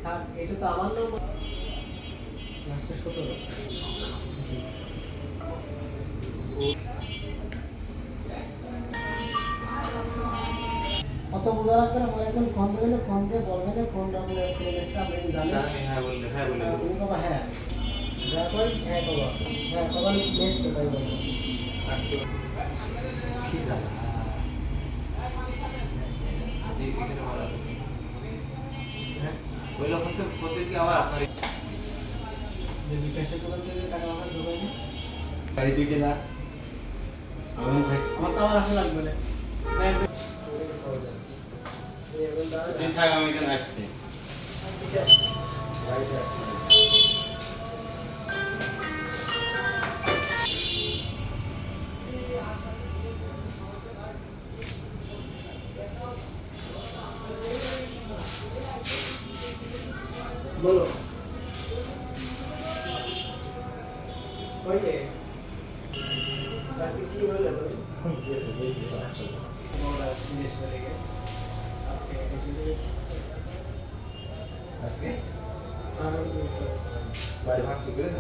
sir এটা তো আমার নাম্বার লাস্টে 17 জি অত বোঝা লাগবে না আমার এখন ফোন দিলে ফোন দিয়ে বলবেন ফোন ডাবল এসএমএস আপনি জানেন জানি হ্যাঁ বললে তুমি বাবা হ্যাঁ যা কই হ্যাঁ বাবা হ্যাঁ বাবা নেক্সট তাই বলবো কি জানা এই এখানে ভালো আছে হ্যাঁ ওই লোক হচ্ছে প্রতিদিন আবার আপনার যে বিকাশের দোকান থেকে টাকা আমার দোকানে গাড়ি তুই কেনা আমি থাক আমার তো আবার আসা লাগবে না তুই থাক আমি এখানে আসছি বলো ওইকে বাকি কি বলে বলি ওরা সিরিয়াস হয়ে গেছে আজকে আজকে বাড়ি ভাঙছি করে